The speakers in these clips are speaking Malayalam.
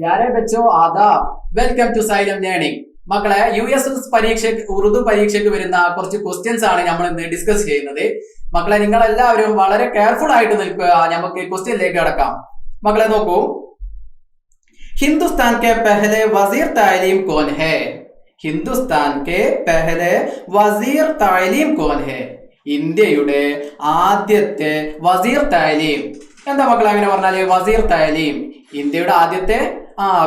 यारे बच्चों आदाब വെൽക്കം ടു സൈലം ലേണിംഗ് മക്കളെ യുഎസ് പരീക്ഷ ഉറുദു പരീക്ഷയ്ക്ക് വരുന്ന കുറച്ച് ക്വസ്റ്റ്യൻസ് ആണ് നമ്മൾ ഇന്ന് ഡിസ്കസ് ചെയ്യുന്നത്. മക്കളെ നിങ്ങൾ എല്ലാവരും വളരെ കെയർഫുൾ ആയിട്ട് നിൽക്കുക. നമുക്ക് ക്വസ്റ്റ്യനിലേക്ക് കടക്കാം. മക്കളെ നോക്കൂ, ഹിന്ദുസ്ഥാൻ കെ പെഹലെ വസീർ താലീം കോൻ ഹേ? ഹിന്ദുസ്ഥാൻ കെ പെഹലെ വസീർ താലീം കോൻ ഹേ? ഇന്ത്യയുടെ ആദ്യത്തെ വസീർ താലീം. എന്താ മക്കളെ അങ്ങനെ പറഞ്ഞാല്? വസീർ താലീം, ഇന്ത്യയുടെ ആദ്യത്തെ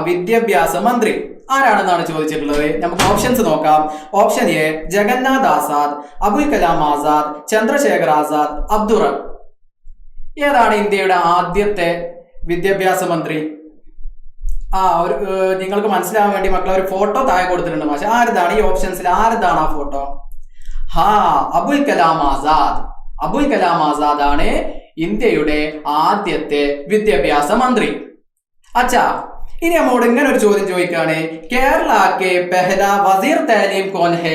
വിദ്യാഭ്യാസ മന്ത്രി ആരാണെന്നാണ് ചോദിച്ചിട്ടുള്ളത്. നമുക്ക് ഓപ്ഷൻസ് നോക്കാം. Option A Jagannath Azad, Abul Kalam Azad, Chandrashekhar Azad, Abdul. ഏതാണ് ഇന്ത്യയുടെ ആദ്യത്തെ വിദ്യാഭ്യാസ മന്ത്രി? ഒരു നിങ്ങൾക്ക് മനസ്സിലാവാൻ വേണ്ടി മക്കളെ ഒരു ഫോട്ടോ താഴെ കൊടുത്തിട്ടുണ്ട്. പക്ഷെ ആരതാണ് ഈ ഓപ്ഷൻസിൽ? ആരതാണ് ആ ഫോട്ടോ? അബുൽ കലാം ആസാദ്. അബുൽ കലാം ആസാദ് ആണ് ഇന്ത്യയുടെ ആദ്യത്തെ വിദ്യാഭ്യാസ മന്ത്രി. അച്ഛാ, ഇനി നമ്മോട് ഇങ്ങനെ ഒരു ചോദ്യം ചോദിക്കാണ്, കേരള കെ പെഹല വസീർ താലീം കോൻ ഹേ?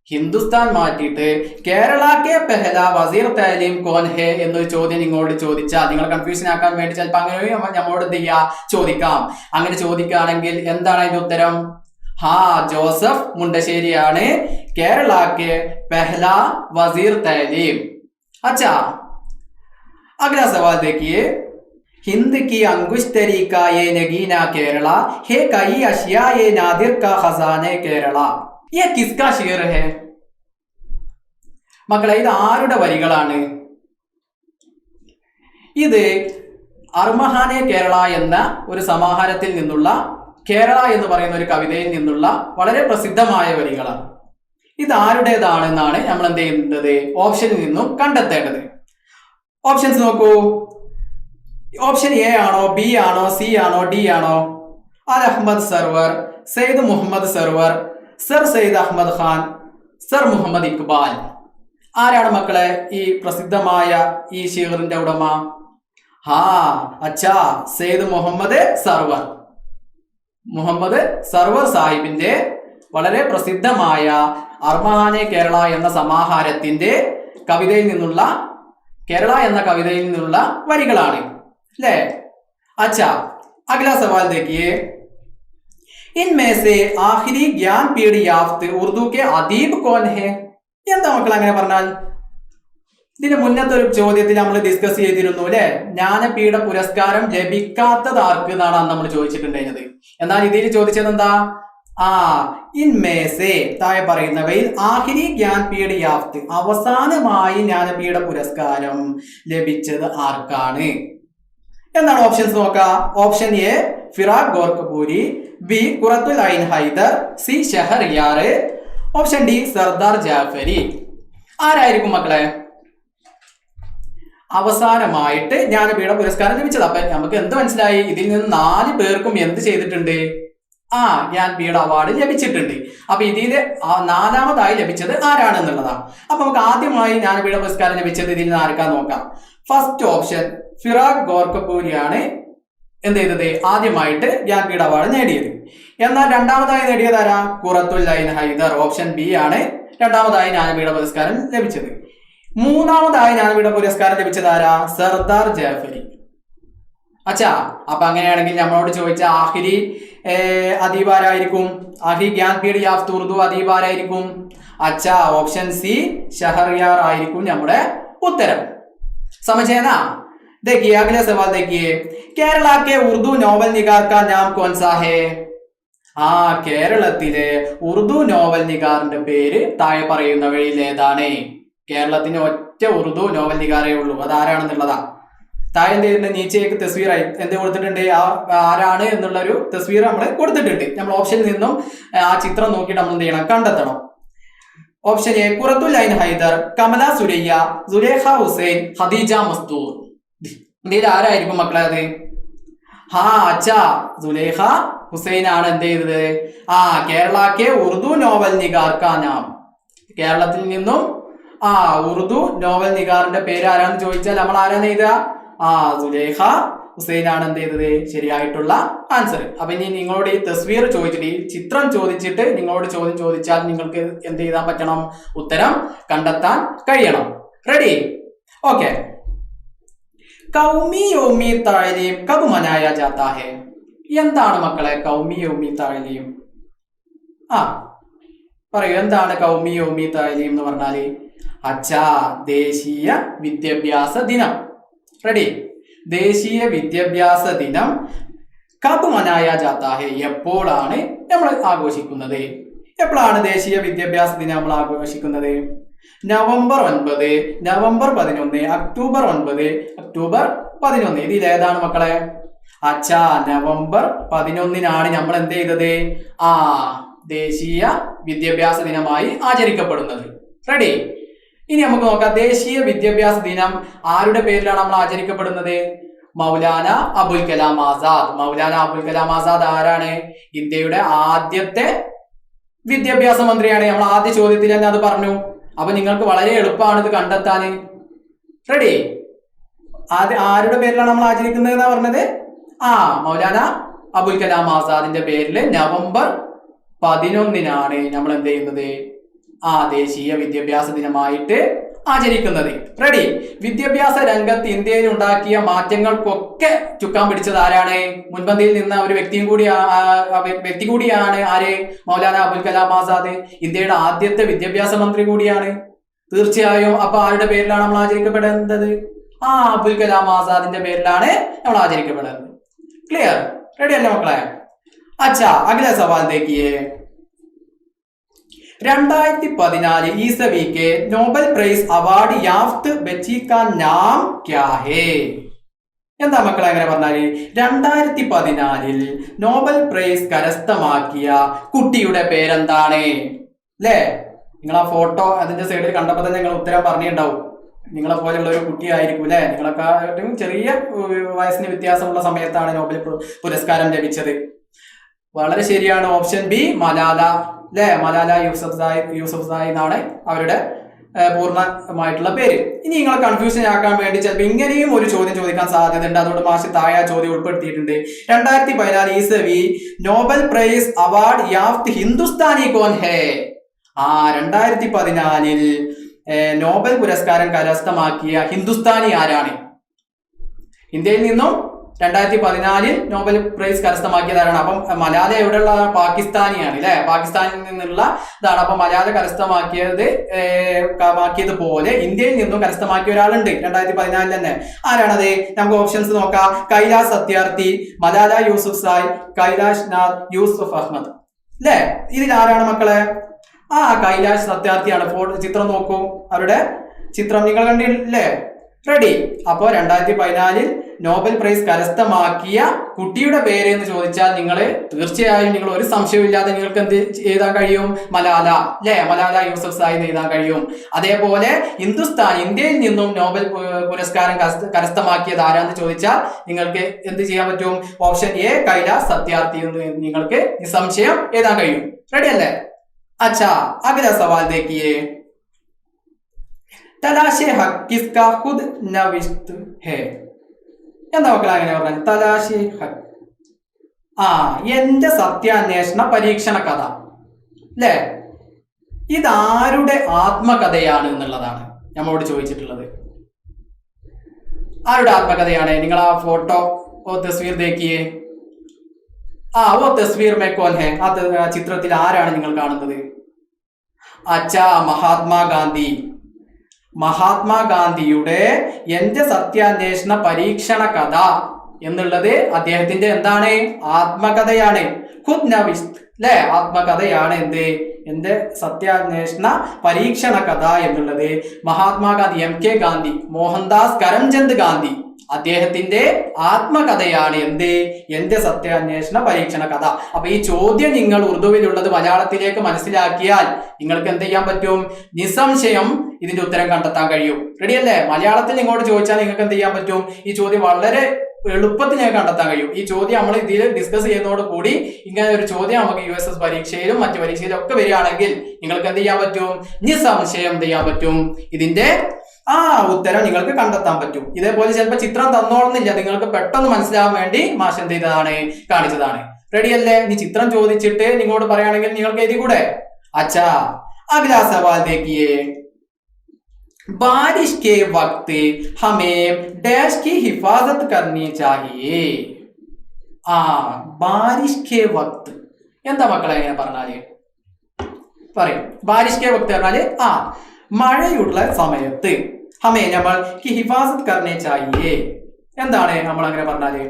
ഹിന്ദുസ്ഥാൻ മാറ്റിയിട്ട് കേരള കെ പെഹല വസീർ താലീം കോൻ ഹേ എന്നൊരു ചോദ്യം നിങ്ങളോട് ചോദിച്ചാൽ, നിങ്ങൾ കൺഫ്യൂഷൻ ആക്കാൻ വേണ്ടി ചിലപ്പോൾ അങ്ങനെ നമ്മോട് എന്ത് ചെയ്യാ ചോദിക്കാം. അങ്ങനെ ചോദിക്കുകയാണെങ്കിൽ എന്താണ് അതിന്റെ ഉത്തരം? ജോസഫ് മുണ്ടശ്ശേരിയാണ് കേരള കെ പെഹല वजीर तालीम। अच्छा, अगला सवाल देखिए, हिंद की अंकुश तरीका ये नगीना केरला है, कई अशिया ये नादिर का खजाने केरला। ये किसका शेर है? മക്കളെ, ഇത് ആരുടെ വരികളാണ്? ഇത് അർമഹാനെ കേരള എന്ന ഒരു സമാഹാരത്തിൽ നിന്നുള്ള, കേരള എന്ന് പറയുന്ന ഒരു കവിതയിൽ നിന്നുള്ള വളരെ പ്രസിദ്ധമായ വരികളാണ്. ഇത് ആരുടേതാണെന്നാണ് നമ്മൾ എന്ത് ചെയ്യേണ്ടത്? ഓപ്ഷനിൽ നിന്നും കണ്ടെത്തേണ്ടത്. ഓപ്ഷൻസ് നോക്കൂ. ഓപ്ഷൻ എ ആണോ, ബി ആണോ, സി ആണോ, ഡി ആണോ? Al Ahmad Sarwar, Syed Muhammad Sarwar, sir Syed Ahmad Khan, sir Muhammad Iqbal. ആരാണ് മക്കളെ ഈ പ്രസിദ്ധമായ ഈ ഷീറിന്റെ ഉടമ? അച്ഛാ, സെയ്ദ് മുഹമ്മദ് സർവർ. മുഹമ്മദ് സർവർ സാഹിബിന്റെ വളരെ പ്രസിദ്ധമായ അർമഹാനെ കേരള എന്ന സമാഹാരത്തിന്റെ കവിതയിൽ നിന്നുള്ള, കേരള എന്ന കവിതയിൽ നിന്നുള്ള വരികളാണ് അല്ലേ? अच्छा, अगला सवाल देखिए, इनमें से आखिरी ज्ञानपीठ याफ्त उर्दू के अदीब कौन है? എന്താ മക്കൾ അങ്ങനെ പറഞ്ഞാൽ? ഇതിന് മുന്നത്തെ ഒരു ചോദ്യത്തിൽ നമ്മൾ ഡിസ്കസ് ചെയ്തിരുന്നു അല്ലെ, ജ്ഞാനപീഠ പുരസ്കാരം ലഭിക്കാത്തത് ആർക്ക് എന്നാണ് നമ്മൾ ചോദിച്ചിട്ടുണ്ടായിരുന്നത്. എന്നാൽ ഇതിൽ ചോദിച്ചത് എന്താ? ഇൻമേസെ, താഴെ പറയുന്നവയിൽ ആഖിരി ജ്ഞാൻപീഠ യാഫ്ത്, അവസാനമായി ജ്ഞാനപീഠ പുരസ്കാരം ലഭിച്ചത് ആർക്കാണ്? എന്താണ് ഓപ്ഷൻസ് നോക്കാം. Option A Firaq Gorakhpuri, B Qurratul Ain Hyder, C Shahryar, option D Sardar Jafri. ആരായിരിക്കും മക്കളെ അവസാനമായിട്ട് ജ്ഞാനപീഠ പുരസ്കാരം ലഭിച്ചത്? അപ്പൊ നമുക്ക് എന്ത് മനസ്സിലായി? ഇതിൽ നിന്ന് 4 പേർക്കും എന്ത് ചെയ്തിട്ടുണ്ട്? ജ്ഞാൻപീഠ അവാർഡ് ലഭിച്ചിട്ടുണ്ട്. അപ്പൊ ഇതിൽ 4ാമതായി ലഭിച്ചത് ആരാണെന്നുള്ളതാണ്. അപ്പൊ നമുക്ക് ആദ്യമായി ജ്ഞാനപീഠ പുരസ്കാരം ലഭിച്ചത് ഇതിൽ നിന്ന് ആർക്കാ നോക്കാം. ഫസ്റ്റ് ഓപ്ഷൻ ഫിറാഖ് ഗോർഖപൂരിയാണ് എന്ത് ചെയ്തത്? ആദ്യമായിട്ട് ജ്ഞാൻപീഠ അവാർഡ് നേടിയത്. എന്നാൽ രണ്ടാമതായി നേടിയത് ആരാ? ഖുറത്തുൽ ഐൻ ഹൈദർ. ഓപ്ഷൻ ബി ആണ് രണ്ടാമതായി ജ്ഞാനപീഠ പുരസ്കാരം ലഭിച്ചത്. മൂന്നാമതായി ജ്ഞാനപീഠ പുരസ്കാരം ലഭിച്ചത് ആരാ? സർദാർ ജാഫരി. അച്ഛാ, അപ്പൊ അങ്ങനെയാണെങ്കിൽ നമ്മളോട് ചോദിച്ച ആഖിരി അദീബ് ആരായിരിക്കും? ആഖിരി ജ്ഞാൻപീഠ യാഫ്ത് ഉർദു അദീബ് ആരായിരിക്കും? അച്ഛാ, ഓപ്ഷൻ സി ഷഹറിയാർ ആയിരിക്കും നമ്മുടെ ഉത്തരം. समझे ना? देखिए, अगले सवाल देखिए, केरला के उर्दू नोवेल निगार का नाम कौन सा है? കേരളത്തിലെ ഉറുദു നോവൽ നിഗാറിന്റെ പേര് താഴെ പറയുന്നവയിൽ ഏതാണ്? കേരളത്തിന് ഒറ്റ ഉറുദു നോവൽ നിഗാറേ ഉള്ളൂ. അതാരാണെന്നുള്ളതാ. താഴെ എന്ത് നീച്ചയ്ക്ക് തസ്വീറായി എന്ത് കൊടുത്തിട്ടുണ്ട്? ആരാണ് എന്നുള്ള ഒരു തസ്വീർ നമ്മൾ കൊടുത്തിട്ടുണ്ട്. നമ്മൾ ഓപ്ഷനിൽ നിന്നും ആ ചിത്രം നോക്കിയിട്ട് നമ്മൾ എന്ത് ചെയ്യണം? കണ്ടെത്തണം. Option A ഖുറത്തുൽ Ain Hyder, Kamala Surayya, Sulekha Hussain, Khadija Mazdoor. ഇതിൽ ആരായിരിക്കും മക്കളെ അത്? അച്ഛാ, സുലേഖ ഹുസൈൻ ആണ് എന്ത് ചെയ്തത്? കേരളക്കെ ഉറുദു നോവൽ നിഗാർ കാ നാം. കേരളത്തിൽ നിന്നും ഉറുദു നോവൽ നിഗാറിന്റെ പേര് ആരാന്ന് ചോദിച്ചാൽ നമ്മൾ ആരാന്ന് എഴുതുക? സുലേഖ ഹുസൈൻ ആണ് എന്ത് ചെയ്തത്? ശരിയായിട്ടുള്ള ആൻസർ. അപ്പൊ ഇനി നിങ്ങളോട് ഈ തസ്വീർ ചോദിച്ചിട്ട്, ഈ ചിത്രം ചോദിച്ചിട്ട് നിങ്ങളോട് ചോദ്യം ചോദിച്ചാൽ നിങ്ങൾക്ക് എന്ത് ചെയ്താൻ പറ്റണം? ഉത്തരം കണ്ടെത്താൻ കഴിയണം. റെഡി? ഓക്കെ. कौमी योमी तालीम कब मनाया जाता है? എന്താണ് മക്കളെ കൗമി യൗമി താലീം? പറയൂ, എന്താണ് കൗമി യൗമി താലീം എന്ന് പറഞ്ഞാല്? അച്ഛാ, ദേശീയ വിദ്യാഭ്യാസ ദിനം. റെഡി? ദേശീയ വിദ്യാഭ്യാസ ദിനം കബ് മനായ ജാത്താ ഹെ, എപ്പോഴാണ് നമ്മൾ ആഘോഷിക്കുന്നത്? എപ്പോഴാണ് ദേശീയ വിദ്യാഭ്യാസ ദിനം നമ്മൾ ആഘോഷിക്കുന്നത്? November 9, November 11, October 9, October 11. ഇതിലേതാണ് മക്കളെ? അച്ഛാ, നവംബർ 11 നമ്മൾ എന്ത് ചെയ്തത്? ദേശീയ വിദ്യാഭ്യാസ ദിനമായി ആചരിക്കപ്പെടുന്നത്. റെഡി? ഇനി നമുക്ക് നോക്കാം, ദേശീയ വിദ്യാഭ്യാസ ദിനം ആരുടെ പേരിലാണ് നമ്മൾ ആചരിക്കപ്പെടുന്നത്? മൗലാന അബുൽ കലാം ആസാദ്. മൗലാന അബുൽ കലാം ആസാദ് ആരാണ്? ഇന്ത്യയുടെ ആദ്യത്തെ വിദ്യാഭ്യാസ മന്ത്രിയാണ്. നമ്മൾ ആദ്യ ചോദ്യത്തിൽ തന്നെ അത് പറഞ്ഞു. അപ്പൊ നിങ്ങൾക്ക് വളരെ എളുപ്പമാണ് ഇത് കണ്ടെത്താൻ. റെഡി? ആരുടെ പേരിലാണ് നമ്മൾ ആചരിക്കുന്നത് എന്നാ പറഞ്ഞത്? മൗലാന അബുൽ കലാം ആസാദിന്റെ പേരിൽ നവംബർ 11 നമ്മൾ എന്ത് ചെയ്യുന്നത്? ദേശീയ വിദ്യാഭ്യാസ ദിനമായിട്ട് ആചരിക്കുന്നത്. റെഡി? വിദ്യാഭ്യാസ രംഗത്ത് ഇന്ത്യയിൽ ഉണ്ടാക്കിയ മാറ്റങ്ങൾക്കൊക്കെ ചുക്കാൻ പിടിച്ചത് ആരാണ്? മുൻപന്തിയിൽ നിന്ന ഒരു വ്യക്തി കൂടിയാണ് ആര്? മൗലാന അബുൽ കലാം ആസാദ്. ഇന്ത്യയുടെ ആദ്യത്തെ വിദ്യാഭ്യാസ മന്ത്രി കൂടിയാണ്. തീർച്ചയായും. അപ്പൊ ആരുടെ പേരിലാണ് നമ്മൾ ആചരിക്കപ്പെടേണ്ടത്? അബുൽ കലാം ആസാദിന്റെ പേരിലാണ് നമ്മൾ ആചരിക്കപ്പെടുന്നത്. ക്ലിയർ? റെഡി അല്ലേ മക്കളെ? अच्छा, अगला सवाल देखिए। 2014 ईस्वी के नोबेल प्राइज अवार्ड याफ्त बच्ची का नाम क्या है? എന്താ മക്കളെ അങ്ങനെ പറഞ്ഞാല്? 2014 നോബൽ പ്രൈസ് കരസ്ഥമാക്കിയ കുട്ടിയുടെ പേരെന്താണ്? അല്ലേ? നിങ്ങൾ ആ ഫോട്ടോ അതിന്റെ സൈഡിൽ കണ്ടപ്പോൾ തന്നെ നിങ്ങൾ ഉത്തരം പറഞ്ഞിട്ടുണ്ടാവും. നിങ്ങളെ പോലെയുള്ള ഒരു കുട്ടിയായിരിക്കും അല്ലെ? നിങ്ങളെക്കാട്ടും ചെറിയ വയസ്സിന് വ്യത്യാസമുള്ള സമയത്താണ് നോബൽ പുരസ്കാരം ലഭിച്ചത്. വളരെ ശരിയാണ്. Option B, Malala. അല്ലെ? മലാല യൂസഫ്സായി എന്നാണ് അവരുടെ പൂർണ്ണമായിട്ടുള്ള പേര്. ഇനി നിങ്ങളെ കൺഫ്യൂഷൻ ആക്കാൻ വേണ്ടി ചിലപ്പോൾ ഇങ്ങനെയും ഒരു ചോദ്യം ചോദിക്കാൻ സാധ്യതയുണ്ട്. അതുകൊണ്ട് മാഷ് താഴെ ചോദ്യം ഉൾപ്പെടുത്തിയിട്ടുണ്ട്. 2014 ईस्वी നോബൽ പ്രൈസ് അവാർഡ് യാഫ്ത് ഹിന്ദുസ്ഥാനി കോൻ ഹേ? 2014 നോബൽ പുരസ്കാരം കരസ്ഥമാക്കിയ ഹിന്ദുസ്ഥാനി ആരാണ്? ഇന്ത്യയിൽ നിന്നും 2014 നോബൽ പ്രൈസ് കരസ്ഥമാക്കിയതാണ്. അപ്പം മലാല എവിടെയുള്ള? പാകിസ്ഥാനിയാണ് അല്ലെ? പാകിസ്ഥാനിൽ നിന്നുള്ള ഇതാണ്. അപ്പൊ മലാല കരസ്ഥമാക്കിയതുപോലെ ഇന്ത്യയിൽ നിന്നും കരസ്ഥമാക്കിയ ഒരാളുണ്ട് 2014 തന്നെ. ആരാണത്? നമുക്ക് ഓപ്ഷൻസ് നോക്കാം. കൈലാഷ് സത്യാർത്ഥി, മലാല യൂസുഫ്സായി, കൈലാഷ് നാഥ്, യൂസുഫ് അഹമ്മദ്. അല്ലെ? ഇതിൽ ആരാണ് മക്കളെ? കൈലാഷ് സത്യാർത്ഥിയാണ്. ചിത്രം നോക്കൂ, അവരുടെ ചിത്രം നിങ്ങൾ കണ്ടില്ലേ? റെഡി? അപ്പോ 2014 നോബൽ പ്രൈസ് കരസ്ഥമാക്കിയ കുട്ടിയുടെ പേര് എന്ന് ചോദിച്ചാൽ നിങ്ങൾ തീർച്ചയായും നിങ്ങൾ ഒരു സംശയമില്ലാതെ നിങ്ങൾക്ക് എന്ത് എഴുതാൻ കഴിയും? മലാല. അല്ലെ? മലാല യൂസഫ്സായി എന്ന് എഴുതാൻ കഴിയും. അതേപോലെ ഇന്ത്യയിൽ നിന്നും നോബൽ പുരസ്കാരം കരസ്ഥമാക്കിയത് ആരാന്ന് ചോദിച്ചാൽ നിങ്ങൾക്ക് എന്ത് ചെയ്യാൻ പറ്റും? ഓപ്ഷൻ എ, കൈലാഷ് സത്യാർത്ഥി എന്ന് നിങ്ങൾക്ക് നിസ്സംശയം എഴുതാൻ കഴിയും. റെഡി അല്ലേ? अच्छा, अगला सवाल देखिए। तलाशे हक किसका खुद नविश्त है? എന്താ മക്കളെ അങ്ങനെ പറഞ്ഞാൽ? തലാശെ ഹക്ക്, എന്റെ സത്യാന്വേഷണ പരീക്ഷണ കഥ. അല്ലേ? ഇതാരുടെ ആത്മകഥയാണ് എന്നുള്ളതാണ് നമ്മളോട് ചോദിച്ചിട്ടുള്ളത്. ആരുടെ ആത്മകഥയാണ്? നിങ്ങൾ ആ ഫോട്ടോ തസ്വീർ ദേക്കിയേ. वो तस्वीर में कौन है? ആ ചിത്രത്തിൽ ആരാണ് നിങ്ങൾ കാണുന്നത്? അച്ഛാ, മഹാത്മാഗാന്ധി. മഹാത്മാഗാന്ധിയുടെ എന്റെ സത്യാന്വേഷണ പരീക്ഷണ കഥ എന്നുള്ളത് അദ്ദേഹത്തിന്റെ എന്താണ്? ആത്മകഥയാണ്. ഖുദ് നവിശ്ത്. അല്ലെ? ആത്മകഥയാണ് എന്ത്? എന്റെ സത്യാന്വേഷണ പരീക്ഷണ കഥ എന്നുള്ളത് മഹാത്മാഗാന്ധി, MK ഗാന്ധി, മോഹൻദാസ് കരംചന്ദ് ഗാന്ധി അദ്ദേഹത്തിന്റെ ആത്മകഥയാണ് എന്ത്? എന്റെ സത്യാന്വേഷണ പരീക്ഷണ കഥ. അപ്പൊ ഈ ചോദ്യം നിങ്ങൾ ഉറുദുവിലുള്ളത് മലയാളത്തിലേക്ക് മനസ്സിലാക്കിയാൽ നിങ്ങൾക്ക് എന്ത് ചെയ്യാൻ പറ്റും? നിസ്സംശയം ഇതിന്റെ ഉത്തരം കണ്ടെത്താൻ കഴിയും. റെഡി അല്ലേ? മലയാളത്തിൽ നിങ്ങളോട് ചോദിച്ചാൽ നിങ്ങൾക്ക് എന്ത് ചെയ്യാൻ പറ്റും? ഈ ചോദ്യം വളരെ എളുപ്പത്തിൽ ഞങ്ങൾക്ക് കണ്ടെത്താൻ കഴിയും. ഈ ചോദ്യം നമ്മൾ ഇതിൽ ഡിസ്കസ് ചെയ്യുന്നതോട് കൂടി ഇങ്ങനെ ഒരു ചോദ്യം നമുക്ക് USS പരീക്ഷയിലും മറ്റു പരീക്ഷയിലും ഒക്കെ വരികയാണെങ്കിൽ നിങ്ങൾക്ക് എന്ത് ചെയ്യാൻ പറ്റും? നിസ്സംശയം എന്ത് ചെയ്യാൻ പറ്റും? ഇതിന്റെ ഉത്തരം നിങ്ങൾക്ക് കണ്ടെത്താൻ പറ്റും. ഇതേപോലെ ചിലപ്പോൾ ചിത്രം തന്നോളുന്നില്ല, നിങ്ങൾക്ക് പെട്ടെന്ന് മനസ്സിലാവാൻ വേണ്ടി മാഷ് എന്ത് ചെയ്തതാണ്? കാണിച്ചതാണ്. റെഡി അല്ലേ? ഇനി ചിത്രം ചോദിച്ചിട്ട് നിങ്ങളോട് പറയുകയാണെങ്കിൽ നിങ്ങൾക്ക് എഴുതി കൂടെ? അച്ഛാ, അഗ്ലാ സവാൽ ദേഖിയേ। बारिश के वक्त हमें डैश की हिफाजत करनी चाहिए। ആ ബാരിഷ് കെ വക്ത്. എന്താ മക്കളെ എങ്ങനെ പറഞ്ഞാല് പറയും? ബാരിഷ് കെ വക്ത് പറഞ്ഞാല് മഴയുള്ള സമയത്ത് ഹമേ നമ്മൾ ഹിഫാസത്ത് കർണേ ചാഹിയേ. എന്താണ് നമ്മൾ അങ്ങനെ പറഞ്ഞാല്?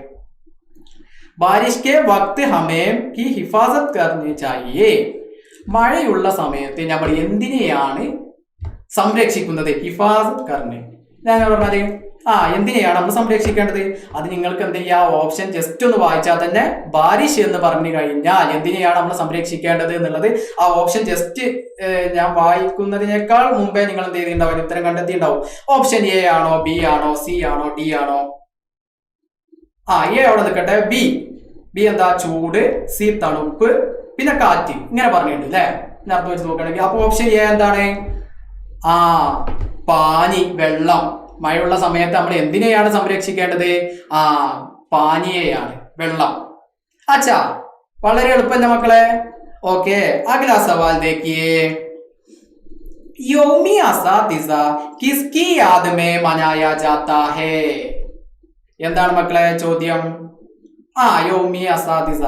ബാരിഷ് കെ വക്ത് ഹമേ ഹിഫാസത്ത് കർണേ ചാഹിയേ. മഴയുള്ള സമയത്ത് നമ്മൾ എന്തിനെയാണ് സംരക്ഷിക്കുന്നത്? ഹിഫാസത്ത് കർണേ. ഞാൻ പറഞ്ഞാല് എന്തിനെയാണ് നമ്മൾ സംരക്ഷിക്കേണ്ടത്? അത് നിങ്ങൾക്ക് എന്ത് ചെയ്യാ, ഓപ്ഷൻ ജസ്റ്റ് ഒന്ന് വായിച്ചാൽ തന്നെ ബാരിഷ് എന്ന് പറഞ്ഞു കഴിഞ്ഞാൽ എന്തിനെയാണ് നമ്മൾ സംരക്ഷിക്കേണ്ടത് എന്നുള്ളത് ആ ഓപ്ഷൻ ജസ്റ്റ് ഞാൻ വായിക്കുന്നതിനേക്കാൾ മുമ്പേ നിങ്ങൾ എന്ത് ചെയ്തിട്ടുണ്ടാവും? ഉത്തരം കണ്ടെത്തിയിട്ടുണ്ടാവും. ഓപ്ഷൻ എ ആണോ, ബി ആണോ, സി ആണോ, ഡി ആണോ? എ അവിടെ നിൽക്കട്ടെ. ബി എന്താ? ചൂട്. സി തണുപ്പ്. പിന്നെ കാറ്റ്. ഇങ്ങനെ പറഞ്ഞിട്ടുണ്ട് അല്ലെ? അർത്ഥം വെച്ച് നോക്കുകയാണെങ്കിൽ അപ്പൊ ഓപ്ഷൻ എ എന്താണ്? പാനി, വെള്ളം. മഴയുള്ള സമയത്ത് നമ്മൾ എന്തിനെയാണ് സംരക്ഷിക്കേണ്ടത്? പാനിയെയാണ്, വെള്ളം. അച്ഛാ, വളരെ എളുപ്പമല്ല മക്കളെ? ഓക്കെ, അഗ്ലാ സവാൽ ദേഖിയേ. യൗമി അസാതിസ കിസ്കി യാദ് മേ മനായാ ജാതാ ഹേ? എന്താണ് മക്കളെ ചോദ്യം? യൗമി അസാതിസ,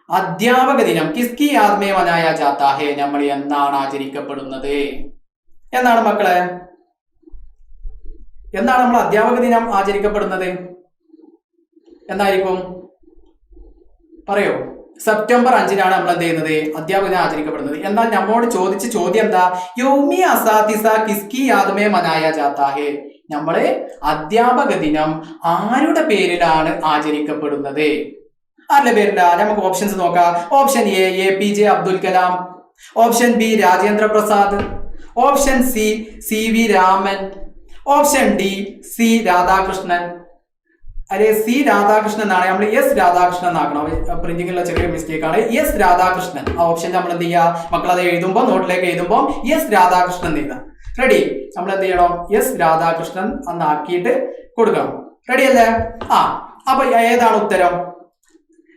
അധ്യാപക ദിനം. കിസ്കി യാദ് മേ മനായാ ജാതാ ഹേ, നമ്മൾ എന്നാണ് ആചരിക്കപ്പെടുന്നത്? എന്നാണ് മക്കളെ? എന്നാണ് നമ്മൾ അധ്യാപക ദിനം ആചരിക്കപ്പെടുന്നത്? എന്നായിരിക്കും? പറയോ? സെപ്റ്റംബർ 5-നാണ് നമ്മൾ എന്ത് ചെയ്യുന്നത്? അധ്യാപക ദിനം ആചരിക്കപ്പെടുന്നത്. എന്നാൽ നമ്മോട് ചോദിച്ച ചോദ്യം എന്താ? യൗമി അസാതിസ കിസ്കി യാദ് മേ മനായാ ജാതാ ഹേ, നമ്മള് അധ്യാപക ദിനം ആരുടെ പേരിലാണ് ആചരിക്കപ്പെടുന്നത്? ആരുടെ പേരിലാ? നമുക്ക് ഓപ്ഷൻസ് നോക്കാം. Option A APJ Abdul Kalam. Option B Rajendra Prasad. Option C CV Raman. Option D C Radhakrishnan. അല്ലെ സി രാധാകൃഷ്ണൻ എന്നാണ്. നമ്മൾ എസ് രാധാകൃഷ്ണൻ എന്നാക്കണം. പ്രിന്റിങ്ങിലുള്ള ചെറിയ മിസ്റ്റേക്ക് ആണ്. എസ് രാധാകൃഷ്ണൻ. ആ ഓപ്ഷൻ നമ്മൾ എന്ത് ചെയ്യുക? മക്കൾ അത് എഴുതുമ്പോൾ, നോട്ടിലേക്ക് എഴുതുമ്പോൾ എസ് രാധാകൃഷ്ണൻ എഴുതാം. റെഡി? നമ്മൾ എന്ത് ചെയ്യണം? എസ് രാധാകൃഷ്ണൻ എന്നാക്കിയിട്ട് കൊടുക്കണം. റെഡി അല്ലേ? അപ്പൊ ഏതാണ് ഉത്തരം?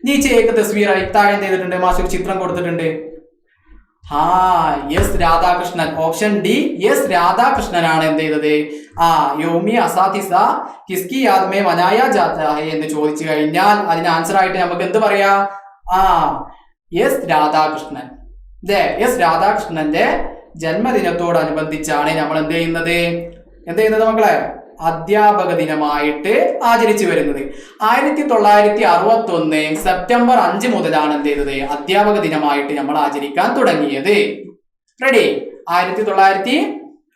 നീച്ചെ ഏക തസ്വീറായി താഴെ എന്ത് ചെയ്തിട്ടുണ്ട്? മാഷ് ഒരു ചിത്രം കൊടുത്തിട്ടുണ്ട്. S Radhakrishnan. Option D S രാധാകൃഷ്ണനാണ് എന്ത് ചെയ്തത്? യൗമി അസാതിസ കിസ്കി യാദ് മേ മനായാ ജാതാ ഹേ എന്ന് ചോദിച്ചു കഴിഞ്ഞാൽ അതിന് ആൻസർ ആയിട്ട് നമുക്ക് എന്ത് പറയാ? എസ് രാധാകൃഷ്ണൻ. എസ് രാധാകൃഷ്ണന്റെ ജന്മദിനത്തോടനുബന്ധിച്ചാണ് നമ്മൾ എന്ത് ചെയ്യുന്നത് മക്കളെ? അധ്യാപക ദിനമായിട്ട് ആചരിച്ചു വരുന്നത്. 1961 സെപ്റ്റംബർ 5 മുതലാണ് എന്ത് ചെയ്തത്? അധ്യാപക ദിനമായിട്ട് നമ്മൾ ആചരിക്കാൻ തുടങ്ങിയത്. റെഡി? 1900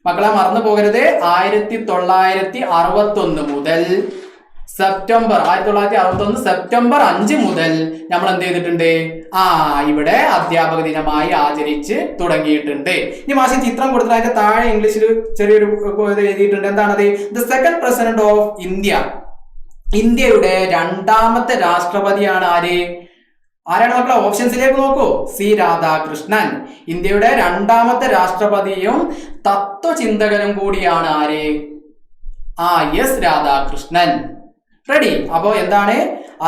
മക്കളെ മറന്നു പോകരുത്. 1961 മുതൽ സെപ്റ്റംബർ 1961 സെപ്റ്റംബർ 5 മുതൽ നമ്മൾ എന്ത് ചെയ്തിട്ടുണ്ട്? ഇവിടെ അധ്യാപക ദിനമായി ആചരിച്ച് തുടങ്ങിയിട്ടുണ്ട്. ഇനി മാഷ് ചിത്രം കൊടുത്തിട്ട് അതിന്റെ താഴെ ഇംഗ്ലീഷിൽ ചെറിയൊരു എഴുതിയിട്ടുണ്ട്. എന്താണത്? The second president of India. ഇന്ത്യയുടെ രണ്ടാമത്തെ രാഷ്ട്രപതിയാണ് ആര്? ആരാണ് മക്കളെ? ഓപ്ഷൻസിലേക്ക് നോക്കൂ. സി രാധാകൃഷ്ണൻ. ഇന്ത്യയുടെ രണ്ടാമത്തെ രാഷ്ട്രപതിയും തത്വചിന്തകനും കൂടിയാണ് ആര്? എസ് രാധാകൃഷ്ണൻ. റെഡി? അപ്പോ എന്താണ്?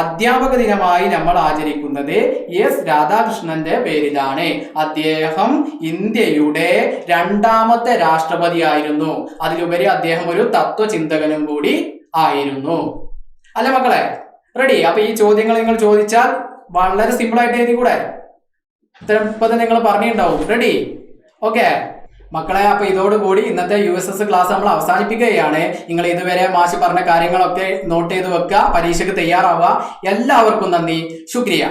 അധ്യാപക ദിനമായി നമ്മൾ ആചരിക്കുന്നത് എസ് രാധാകൃഷ്ണന്റെ പേരിലാണ്. അദ്ദേഹം ഇന്ത്യയുടെ രണ്ടാമത്തെ രാഷ്ട്രപതി ആയിരുന്നു. അതിലുപരി അദ്ദേഹം ഒരു തത്വചിന്തകനും കൂടി ആയിരുന്നു. അല്ല മക്കളെ? റെഡി? അപ്പൊ ഈ ചോദ്യങ്ങൾ നിങ്ങൾ ചോദിച്ചാൽ വളരെ സിമ്പിൾ ആയിട്ട് എഴുതി കൂടെ? ഇപ്പൊ തന്നെ നിങ്ങൾ പറഞ്ഞിട്ടുണ്ടാവും. റെഡി? ഓക്കെ മക്കളെ, അപ്പൊ ഇതോടുകൂടി ഇന്നത്തെ USS ക്ലാസ് നമ്മൾ അവസാനിപ്പിക്കുകയാണ്. നിങ്ങൾ ഇതുവരെ മാഷ് പറഞ്ഞ കാര്യങ്ങളൊക്കെ നോട്ട് ചെയ്ത് വെക്കുക, പരീക്ഷയ്ക്ക് തയ്യാറാവുക. എല്ലാവർക്കും നന്ദി. ശുക്രിയ.